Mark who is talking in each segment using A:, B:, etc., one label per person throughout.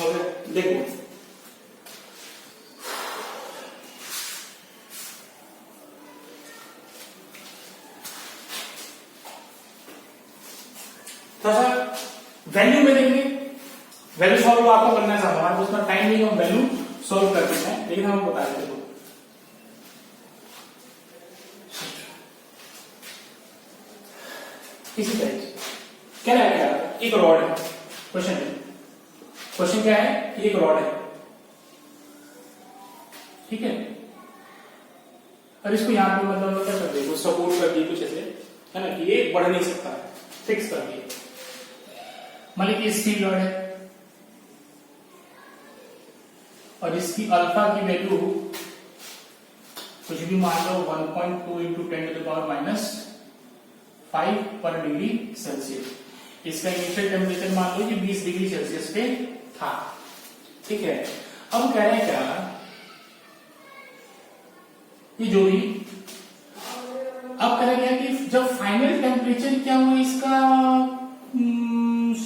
A: अब देखो थोड़ा सा वैल्यू में देंगे, वैल्यू सॉल्व आपको करना चाहता हूं, हमारे पास उतना टाइम नहीं, हम वैल्यू सॉल्व करते हैं, लेकिन हम बता देते हैं। किसी टाइप क्या है, क्या एक रॉड है, क्वेश्चन क्या है कि एक रॉड है, ठीक है, और इसको यहां पे मतलब क्या कर दिया, सपोर्ट कर दिए कुछ ऐसे, है ना, कि ये बढ़ नहीं सकता है, फिक्स कर दिए। मान लीजिए स्टील रॉड है और इसकी अल्फा की वैल्यू कुछ भी मान लो 1.2 इंटू 10⁻⁵ पर डिग्री सेल्सियस। इसका इनिशियल टेम्परेचर मान लो कि 20 डिग्री सेल्सियस पे था, ठीक है। अब कह रहे हैं क्या, ये जो भी अब कह रहे हैं कि जब फाइनल टेम्परेचर क्या हुआ इसका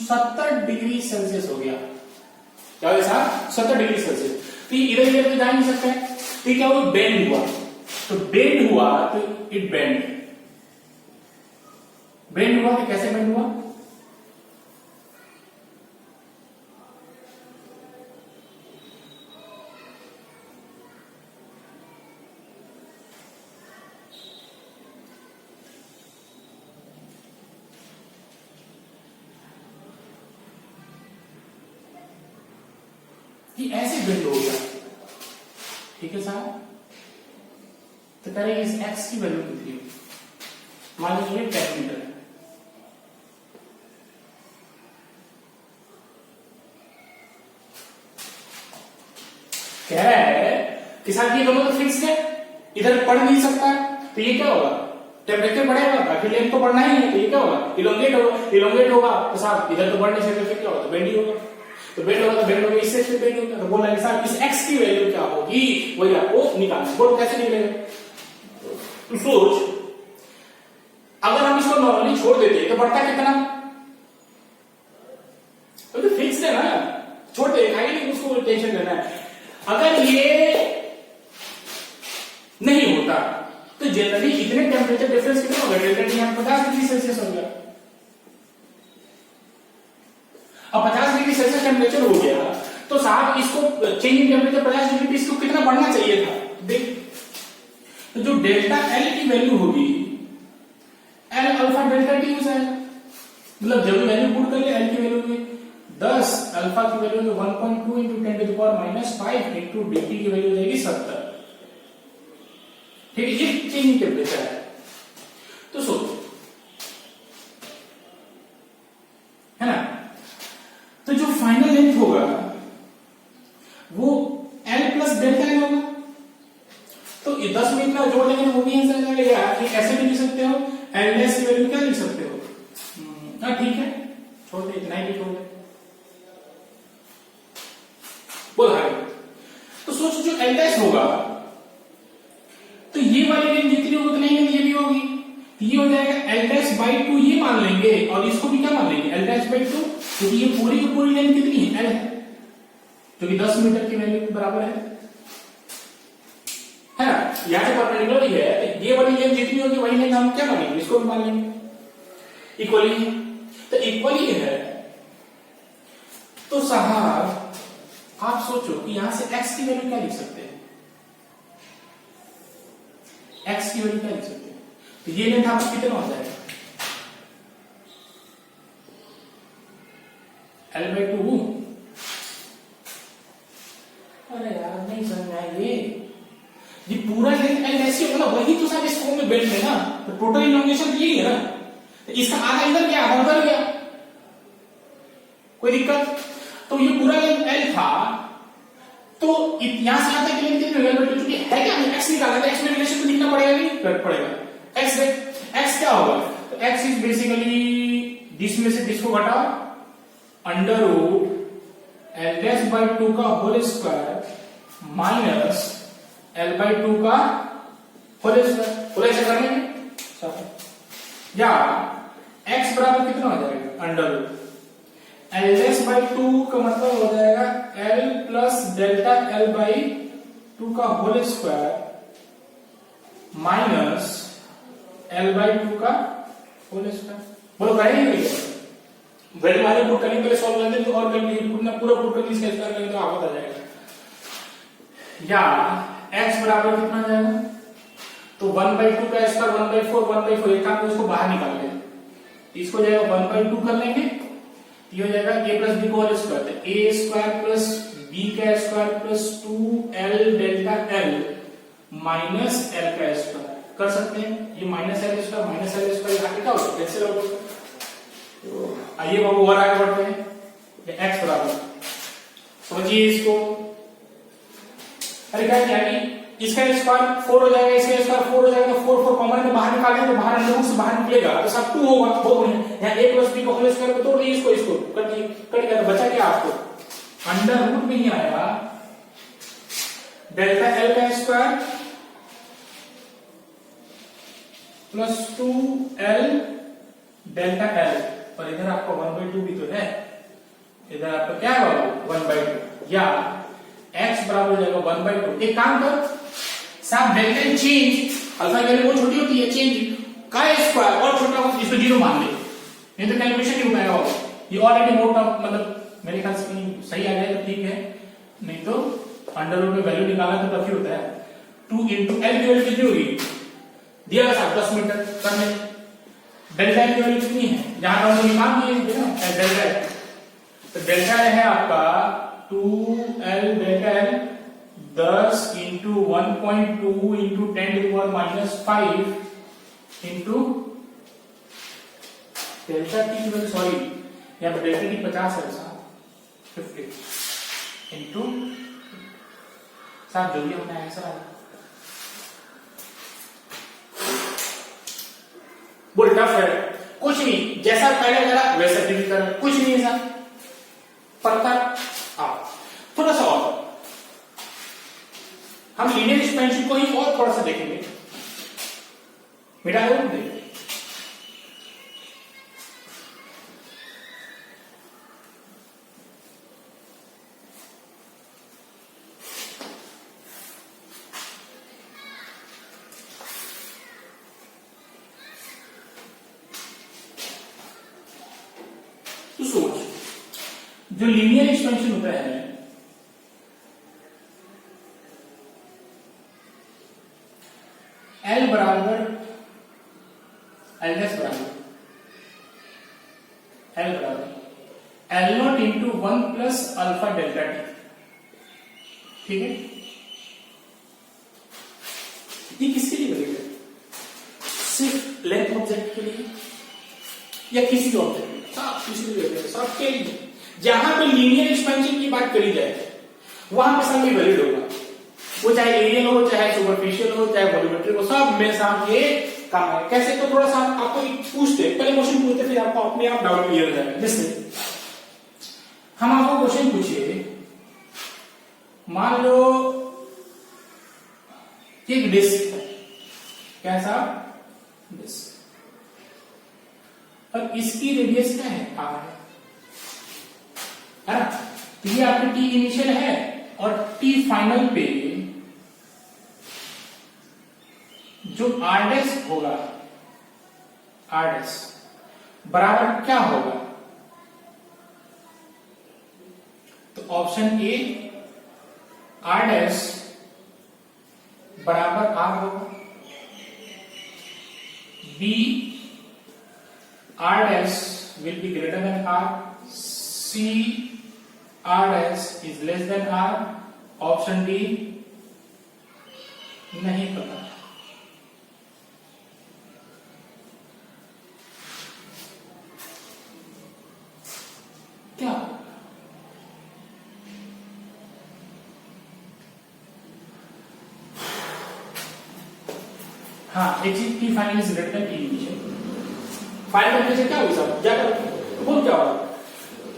A: 70 डिग्री सेल्सियस हो गया, क्या हो गया 70 डिग्री सेल्सियस, तो इधर इधर तो जा नहीं सकता है, तो क्या हुआ, बेंड हुआ, तो बेंड हुआ तो इट बेंड हुआ, तो कैसे बेंड हुआ, कि ऐसे बेंड हो गया, ठीक है साहब। तो कह रहे इस एक्स की वैल्यू कितनी है, मान लीजिए 10 मीटर, कह रहा है कि साहब ये दोनों तो फिक्स है, इधर बढ़ नहीं सकता, तो ये क्या होगा, टेम्परेचर बढ़ेगा, बाकी लेंथ तो बढ़ना ही है, तो ये क्या होगा, इलोंगेट होगा, तो साहब इधर तो बढ़ नहीं सकता, फिर क्या होगा, बेंड ही होगा, तो बेंड होगा, तो बेंड होगा, इससे फिर बेंड होगा, तो बोल रहे हैं साहब इस एक्स की वैल्यू क्या होगी, वही आपको निकालना, बोल कैसे निकलेगा, तो सोच, अगर हम इसको नॉर्मली छोड़ देते तो बढ़ता कितना, तो फिक्स है ना, छोड़ दे, आगे नहीं उसको टेंशन लेना है। अगर ये नहीं होता तो जनरली इतने टेम्परेचर डिफरेंस कितना होगा, डेल्टा टी 50 डिग्री सेल्सियस हो गया। अब 50 डिग्री सेल्सियस टेम्परेचर हो गया तो साहब इसको चेंज इन टेम्परेचर 50 डिग्री पे इसको कितना बढ़ना चाहिए था, देख, तो जो डेल्टा एल की वैल्यू होगी एल अल्फा डेल्टा टी हो जाएगा, मतलब जब वैल्यू पुट कर ले एल की वैल्यू में 10, अल्फा की वैल्यू 1.2 इंटू 10⁻⁵ इंटू dt की वैल्यू हो जाएगी 70, ठीक है, ये चेंज टेम्परेचर है। तो सोचो, है ना, तो जो फाइनल लेंथ होगा वो L प्लस डेल्टा एल होगा, तो 10 में इतना जोड़ लेंगे वो भी आंसर आ जाएगा, या ऐसे भी लिख सकते हो, L डैश की वैल्यू क्या लिख सकते हो, ठीक है, छोड़ दे, इतना ही लिखोगे, बोल आगे। तो सोचो जो L डैश होगा तो ये वाली लेंथ जितनी होगी उतनी ही ये भी होगी, ये हो जाएगा L डैश बाई 2, ये मान लेंगे, और इसको भी क्या मान लेंगे L डैश बाई 2, क्योंकि ये पूरी की पूरी लेंथ कितनी है, L है, जो कि 10 मीटर की वैल्यू के बराबर है ना, यहां से परपेंडिकुलर ही है, तो ये वाली लेंथ जितनी होगी वही लेंथ हम क्या मानेंगे, इसको भी मान लेंगे, इक्वली है, तो इक्वली है। तो साहब आप सोचो कि यहां से x की वैल्यू क्या लिख सकते हैं, x की वैल्यू क्या लिख सकते हैं, तो ये लेंथ आपको कितना हो जाएगा, L बाई 2, अरे यार नहीं समझ में आया, ये पूरा लेंथ L ऐसे होगा ना, वही तो साहब इस फॉर्म में बेल्ट है ना, तो टोटल इलोंगेशन यही है ना, तो इसका आधा इधर गया, आधा उधर गया, कोई दिक्कत, तो ये पूरा लेंथ L था, तो यहां से यहां तक लेंथ कितनी होगी, L चूंकि है क्या, x निकालना है, x में रिलेशन तो लिखना पड़ेगा, नहीं पड़ेगा, x क्या होगा, तो x इज बेसिकली दिस में से दिस को घटाओ, under root L dash by 2 का whole square minus L by 2 का होल स्क्वायर, ऐसा करने में, या x बराबर कितना हो जाएगा, under root L dash by 2 का मतलब हो जाएगा प्लस डेल्टा एल बाई 2 का whole square minus L by 2 का होल स्क्वायर। बोलो करेंगे वैल्यू वाले पुट करने के लिए सॉल्व करते तो और पूरा पुट करके इसका स्क्वायर करेंगे तो आपको आ जाएगा। या x बराबर कितना जाएगा, तो 1/2 का स्क्वायर 1/4 1/4 एक काम इसको बाहर निकाल लें, इसको जाएगा 1/2 कर लेंगे, ये हो जाएगा a प्लस b का होल स्क्वायर, तो a स्क्वायर प्लस b का square plus 2l delta l minus l का स्क्वायर कर सकते हैं। ये माइनस l स्क्वायर आगे क्या होगा, कैंसिल होगा। तो आइए बाबू और आगे बढ़ते हैं। ये x बराबर समझिए इसको, अरे क्या कि इसका स्क्वायर 4 हो जाएगा, इसका स्क्वायर 4 हो जाएगा, 4 कॉमन में बाहर निकालेंगे तो बाहर अंदर से बाहर निकलेगा तो सब 2 होगा। बहुत बढ़िया, यहाँ a प्लस b का होल स्क्वायर को तोड़ दिए, इसको कट गया तो बचा क्या आपको, अंडर रूट में ही आएगा डेल्टा l का square plus 2l delta l, और इधर आपका 1/2 भी तो है, इधर आपका क्या होगा 1/2, या x बराबर हो जाएगा 1/2। एक काम कर साहब, डेल्टा चेंज अल्फा की वैल्यू बहुत छोटी होती है, चेंज का स्क्वायर और छोटा हो इसको 0 मान ले, नहीं तो कैलकुलेशन नहीं हो पाएगा। ये ऑलरेडी मोटा मतलब मेरे ख्याल से सही आ जाए तो ठीक है, नहीं तो अंडर रूट में वैल्यू निकालना तो काफी होता है। 2 into l की वैल्यू कितनी होगी, दिया साहब 10 मीटर करने, डेल्टा l की वैल्यू कितनी है, जहां पर हम निकाल दिए ना डेल्टा l, तो डेल्टा है आपका 2l delta l 10 into 1.2 into 10 to the power minus 5 into delta t की वैल्यू, सॉरी यहाँ पर डेल्टा t 50 है साहब, 50 into साहब जो भी हमने आंसर आया बोल टफ है, कुछ नहीं जैसा पहले करा वैसा भी करा, कुछ नहीं है साहब पता। थोड़ा सा और हम लीनियर एक्सपेंशन को ही और थोड़ा सा देखेंगे, मिटा दो देखिए। तो सोच, जो लीनियर एक्सपेंशन होता है L बराबर L बराबर L not into 1 plus alpha delta T, ठीक है। ये किसके लिए बनेगा, सिर्फ लेंथ ऑब्जेक्ट के लिए या किसी ऑब्जेक्ट के, सबके लिए। जहां पे लीनियर एक्सपेंशन की बात करी जाए वहां पे सब में वैलिड होगा, वो चाहे एरियल हो, चाहे सुपरफिशियल हो, चाहे वॉल्यूमेट्रिक हो, सब में साथ ये काम है। कैसे, तो थोड़ा सा आपको पूछते, पहले क्वेश्चन पूछते फिर आपको अपने आप डाउट क्लियर हो जाएगा। जैसे हम आपको क्वेश्चन पूछिए, मान लो एक डिस्क है, कैसा डिस्क, और इसकी रेडियस क्या है, r है ना। तो ये आपका t इनिशियल है और t फाइनल पे जो r डैश होगा, r डैश बराबर क्या होगा, तो ऑप्शन ए r डैश बराबर r होगा, B r dash will be greater than r, c r dash is less than r, option D नहीं पता। क्या हाँ, एक चीज T final is greater then T initial, final temperature क्या होगा साहब, जाकर बोल क्या होगा,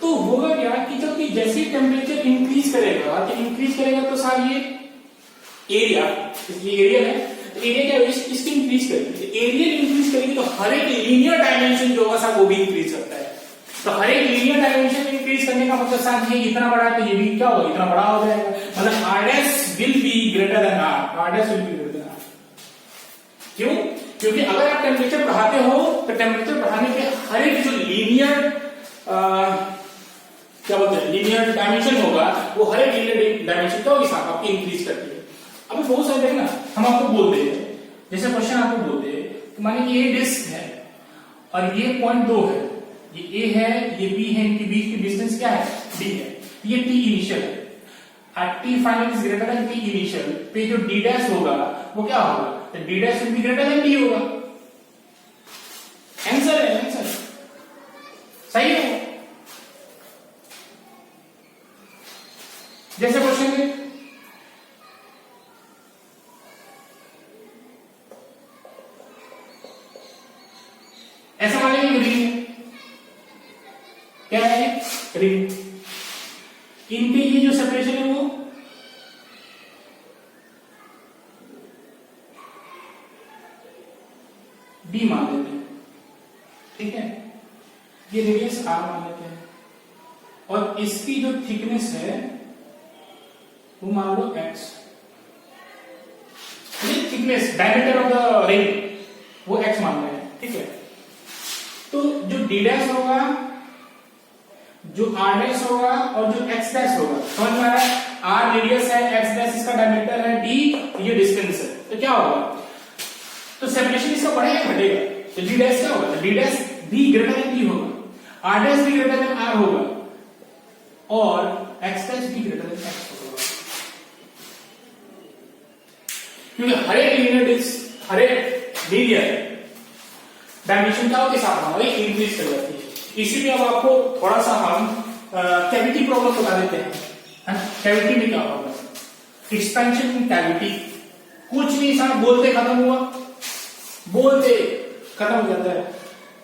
A: तो होगा क्या कि जब कि जैसे टेम्परेचर इंक्रीज करेगा तो साहब ये एरिया, इसलिए एरिया है, तो एरिया क्या होगा, इसकी इंक्रीज करेगी, एरिया इंक्रीज करेगी तो हर एक लीनियर डायमेंशन जो होगा साहब वो भी इंक्रीज करता है। तो हर एक लीनियर डायमेंशन इंक्रीज करने का मतलब साथ ये इतना बड़ा है तो ये भी क्या होगा, इतना बड़ा हो जाएगा, मतलब r dash will be greater than r dash will be greater than r। क्यों? क्योंकि अगर आप टेम्परेचर बढ़ाते हो तो टेम्परेचर बढ़ाने के हर एक जो लीनियर क्या बोलते हैं लीनियर डायमेंशन होगा वो हर एक लीनियर डायमेंशन का हिसाब आपकी इंक्रीज करती है। अभी बहुत सारे देखना हम आपको बोल दे जैसे क्वेश्चन आपको बोल दे तो माने कि ये डिस्क है और ये पॉइंट 2 है, ये A है ये B है, इनके बीच की डिस्टेंस क्या है D है, ये T इनिशियल है। T final is greater then T initial पे जो D डैश होगा वो क्या होगा, तो D dash will be greater than D होगा। आंसर है, आंसर सही है। जैसे क्वेश्चन में ऐसा मान लीजिए रिंग है, क्या है रिंग, इनके ये जो सेपरेशन है वो D मान लेते हैं, ठीक है, ये रेडियस R मान लेते हैं और इसकी जो थिकनेस है वो मान लो x, thickness diameter of the ring वो x मान रहे हैं, ठीक है। तो जो d डैश होगा, जो r डैश होगा और जो x डैश होगा, समझ में आ रहा है, r रेडियस है, x डैश इसका डायमीटर है, d ये डिस्टेंस है, तो क्या होगा, तो सेपरेशन इसका बढ़ेगा घटेगा, तो d डैश क्या होगा, d dash b greater than d होगा, r डैश भी ग्रेटर देन r होगा और x डैश भी ग्रेटर देन x होगा, क्योंकि हर एक लीनियर डायमेंशन क्या होती है इंक्रीज कर जाती है। इसीलिए अब आपको थोड़ा सा हम कैविटी प्रॉब्लम बता देते हैं। कैविटी में क्या होगा, एक्सपेंशन इन कैविटी, कुछ नहीं साहब बोलते खत्म हुआ, बोलते खत्म हो जाता है,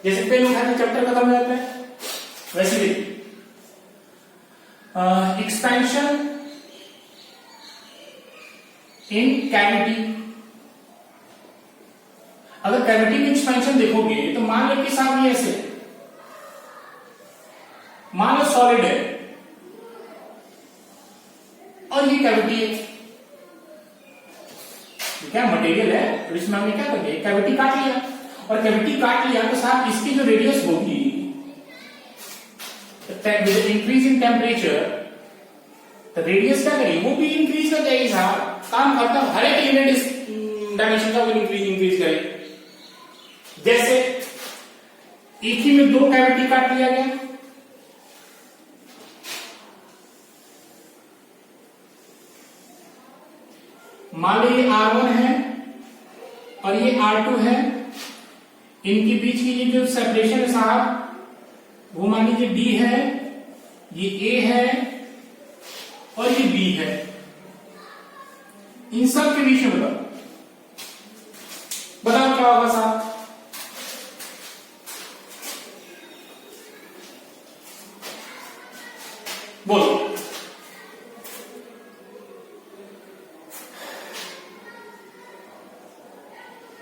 A: जैसे पेन उठाने चैप्टर खत्म हो जाता है वैसे भी एक्सपेंशन इन कैविटी। अगर कैविटी में एक्सपेंशन देखोगे तो मान लो कि साहब ये ऐसे, मान लो सॉलिड है और ये कैविटी है, क्या मटेरियल है, तो इसमें हमने क्या करेंगे कैविटी काट लिया, और कैविटी काट लिया तो साहब इसकी जो रेडियस होगी इंक्रीज इन टेम्परेचर, तो रेडियस क्या करेगी वो भी इंक्रीज कर जाएगी साहब, काम खत्म, हर एक यूनिट डायमेंशन का वो इंक्रीज करेगी। जैसे एक ही में 2 कैविटी काट लिया गया, मान लो ये R1 है और ये R2 है, इनके बीच की ये जो सेपरेशन है साहब वो मान लीजिए D है, ये A है और ये B है, इन सब के बीच में बताओ क्या होगा साहब, बोलो।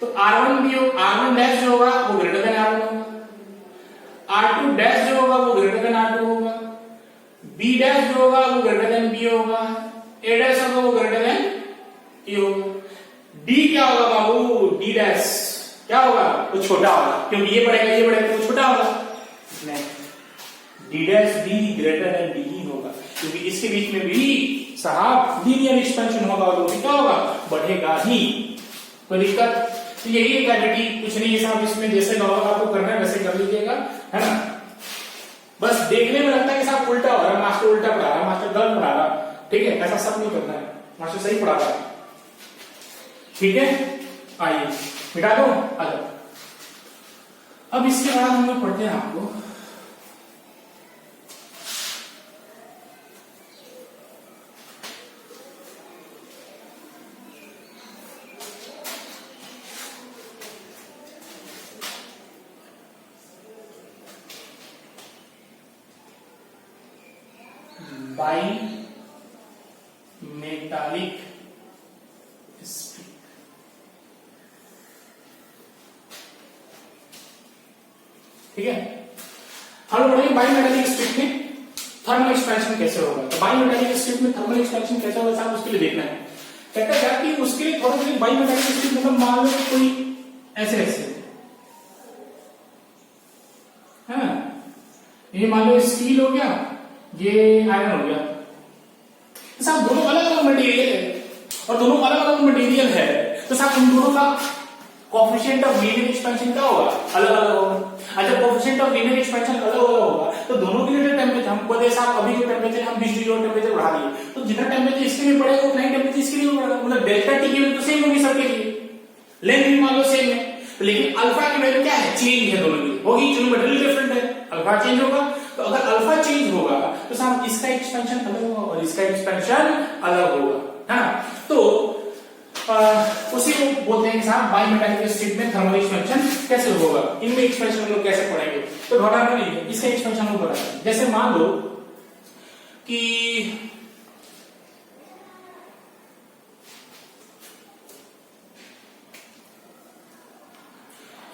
A: तो R1 डैश जो होगा वो ग्रेटर देन R1 होगा, R2 डैश जो होगा वो ग्रेटर देन R2 होगा, B डैश जो होगा वो ग्रेटर देन B होगा, A डैश होगा वो ग्रेटर देन A होगा, D क्या होगा बाबू, D डैश क्या होगा वो छोटा होगा, क्योंकि ये बढ़ेगा तो छोटा होगा, D डैश भी ग्रेटर देन D ही होगा, क्योंकि इसके बीच में भी साहब लीनियर एक्सपेंशन होगा और वो भी क्या होगा बढ़ेगा ही, कोई दिक्कत। तो यही है कैविटी, कुछ नहीं है साहब, इसमें जैसे नॉर्मल आपको करना है वैसे कर लीजिएगा, है ना। बस देखने में लगता है कि साहब उल्टा हो रहा है, मास्टर उल्टा पढ़ा रहा है, मास्टर गलत पढ़ा रहा है, ठीक है, ऐसा सब नहीं करना है, मास्टर सही पढ़ा रहा है, ठीक है। आइए मिटा दो, आ जाओ। अब इसके बाद हम लोग पढ़ते हैं आपको बाई मेटालिक स्ट्रिप, ठीक है। हम लोग पढ़ेंगे बायोमेटालिक स्ट्रिप में थर्मल एक्सपेंशन कैसे होगा। तो बायोमेटालिक स्ट्रिप में थर्मल एक्सपेंशन कैसे होगा साहब, उसके लिए देखना है। कहता है कि उसके लिए थोड़ा सा बायोमेटालिक स्ट्रिप मतलब मान लो कोई ऐसे ऐसे, हाँ ये मान लो स्टील हो गया, ये आयरन हो गया, साहब दोनों अलग अलग मटेरियल है और दोनों अलग अलग मटेरियल है, तो साहब उन दोनों का कोएफिशिएंट ऑफ लीनियर एक्सपेंशन क्या होगा, अलग अलग होगा। अच्छा कोएफिशिएंट ऑफ लीनियर एक्सपेंशन अलग अलग होगा तो दोनों के लिए टेम्परेचर हमको दे साहब, अभी जो टेम्परेचर हम 20 डिग्री और टेम्परेचर बढ़ा दिए तो जितना टेम्परेचर इसके लिए बढ़ेगा उतना ही टेम्परेचर इसके लिए बढ़ेगा, मतलब डेल्टा टी की वैल्यू तो सेम होगी सबके लिए, लेंथ भी मान लो सेम है, लेकिन अल्फा की वैल्यू क्या है, चेंज है दोनों की होगी क्योंकि मटेरियल डिफरेंट है, अल्फा चेंज होगा। तो अगर अल्फा चेंज होगा तो साहब इसका एक्सपेंशन अलग होगा और इसका एक्सपेंशन अलग होगा, है ना। तो उसी को बोलते हैं कि साहब बायोमेटालिक स्ट्रिप में थर्मल एक्सपेंशन कैसे होगा, इनमें एक्सपेंशन हम लोग कैसे पढ़ेंगे। तो घबराना नहीं है, इसका एक्सपेंशन हम लोग पढ़ाएंगे। जैसे मान लो कि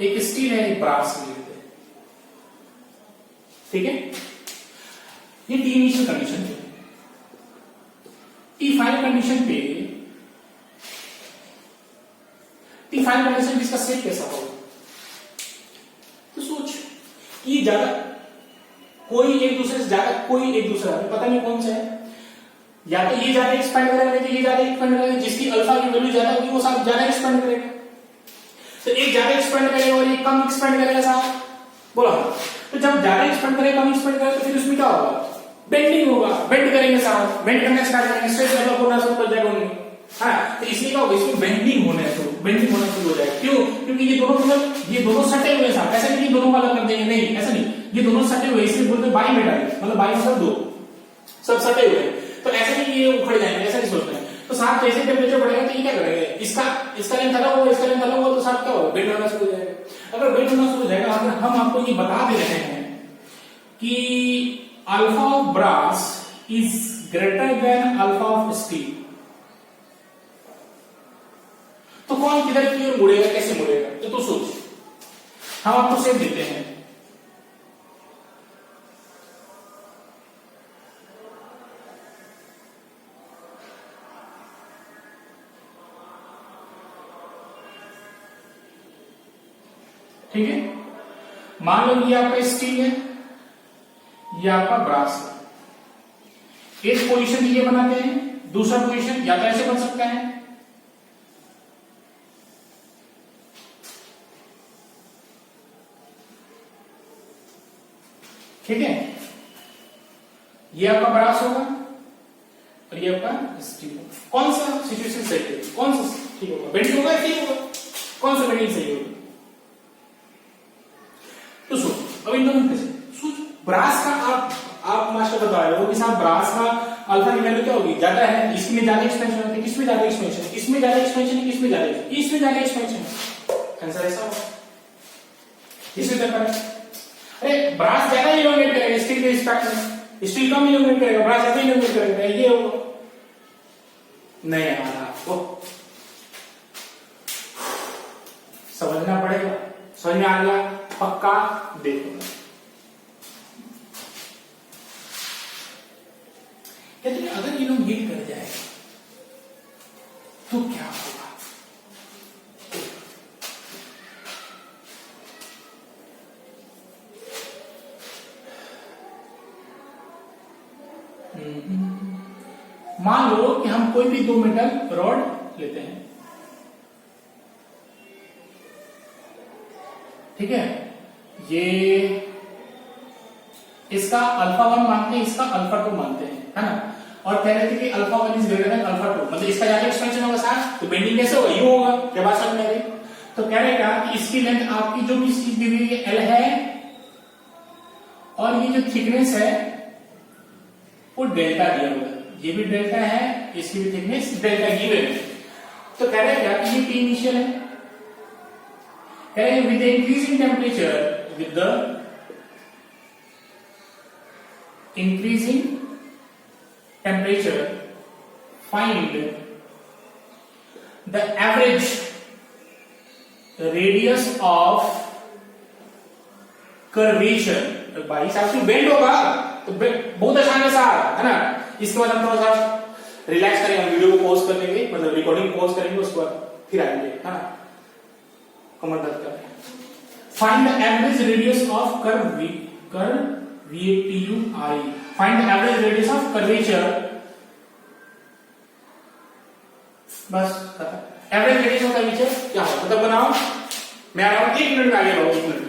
A: एक स्टील है एक ब्रास है, ठीक है, ये टी इनिशियल कंडीशन पे, टी फाइनल कंडीशन पे, टी फाइनल कंडीशन जिसका शेप कैसा होगा, तो सोच कि ज्यादा कोई एक दूसरे से ज्यादा, कोई एक दूसरा पता नहीं कौन सा है, या तो ये ज्यादा एक्सपेंड करेगा तो ये ज्यादा एक्सपेंड करेगा, जिसकी अल्फा की वैल्यू ज्यादा होगी वो साहब ज्यादा एक्सपेंड करेगा। तो एक ज्यादा एक्सपेंड करेगा और एक कम एक्सपेंड करेगा साहब, बोला। तो जब ज्यादा एक्सपेंड करेगा कम एक्सपेंड करेगा तो फिर उसमें क्या होगा, बेंडिंग होगा, बेंड करेंगे साहब, बेंड करना स्टार्ट करेंगे, स्ट्रेस डेवलप होना शुरू कर जाएगा उनमें, हाँ। तो इसलिए क्या होगा, इसमें बेंडिंग होना शुरू हो जाएगा। क्यों, क्योंकि ये दोनों मतलब ये दोनों सटे हुए साहब, ऐसा नहीं कि दोनों को अलग कर देंगे, नहीं ऐसा नहीं, ये दोनों सटे हुए, इसलिए बोलते हैं बाईमेटालिक, मतलब बाई मतलब दो, सब सटे हुए। तो ऐसा नहीं कि ये उखड़ जाएंगे, ऐसा नहीं सोचते हैं। तो साहब जैसे टेम्परेचर बढ़ेगा तो ये क्या करेंगे, इसका लेंथ अलग होगा, इसका लेंथ अलग होगा, तो साहब क्या होगा, बेंड होना शुरू हो जाएगा। अगर बेंड होना शुरू हो जाएगा, अगर हम आपको ये बता दे रहे हैं कि alpha of brass is greater than alpha of steel, तो कौन किधर की ओर मुड़ेगा, कैसे मुड़ेगा, तो तू सोच। हम आपको सेम देते हैं, ठीक है। मान लो ये आपका स्टील है, ये आपका ब्रास है। एक पोजीशन ये बनाते हैं, दूसरा पोजीशन या तो ऐसे बन सकता है, ठीक है, ये आपका ब्रास होगा और ये आपका स्टील होगा। कौन सा सिचुएशन सही है, कौन सा ठीक होगा, बेंडिंग होगा ठीक होगा, कौन सा बेंडिंग सही होगा। तो सोच अब इन दोनों में से सोच, ब्रास का आप मास्टर बता रहे हो कि साहब ब्रास का अल्फा की वैल्यू क्या होगी, ज्यादा है, इसमें ज्यादा एक्सपेंशन होता है, किसमें ज्यादा एक्सपेंशन है, इसमें ज्यादा एक्सपेंशन है, किसमें ज्यादा, इसमें ज्यादा एक्सपेंशन है, आंसर ऐसा होगा, इसमें ज्यादा। अरे ब्रास ज्यादा इलोंगेट करेगा स्टील के रिस्पेक्ट में, स्टील कम इलोंगेट करेगा, ब्रास ज्यादा इलोंगेट करेगा, ये होगा नहीं हमारा, आपको समझना पड़ेगा। समझ में आ गया, पक्का देखो। कहते हैं अगर इलोंगेट कर जाए तो क्या होगा, मान लो कि हम कोई भी 2 मीटर रॉड लेते हैं, ठीक है, ये इसका अल्फा 1 मानते हैं, इसका अल्फा 2 मानते हैं, है ना, और कह रहे थे कि alpha 1 is greater than alpha 2, मतलब इसका ज्यादा एक्सपेंशन होगा साथ, तो बेंडिंग कैसे होगा, यू होगा, क्या बात समझ में आ रही। तो कह रहे क्या कि इसकी लेंथ आपकी जो भी चीज दी हुई है एल है, और ये जो थिकनेस है वो डेल्टा दिया हुआ है, ये भी डेल्टा है, इसकी भी थिकनेस डेल्टा गिवन है। तो कह रहे क्या कि ये टी इनिशियल है, कह रहे with increasing temperature, with the increasing temperature find the average radius of curvature भाई हिसाब से बेंड होगा तो बहुत आसान है साहब, है ना। इसके बाद हम थोड़ा सा रिलैक्स करेंगे, वीडियो को पॉज कर लेंगे, मतलब रिकॉर्डिंग पॉज करेंगे, उसके बाद फिर आएंगे, है ना। कमर दर्द कर, find the average radius of curve VATUI, find the average radius of curvature, बस एवरेज रेडियस ऑफ कर्वेचर क्या होगा, मतलब बनाओ, मैं आ रहा हूं 1 मिनट में, आगे रहो 1 मिनट।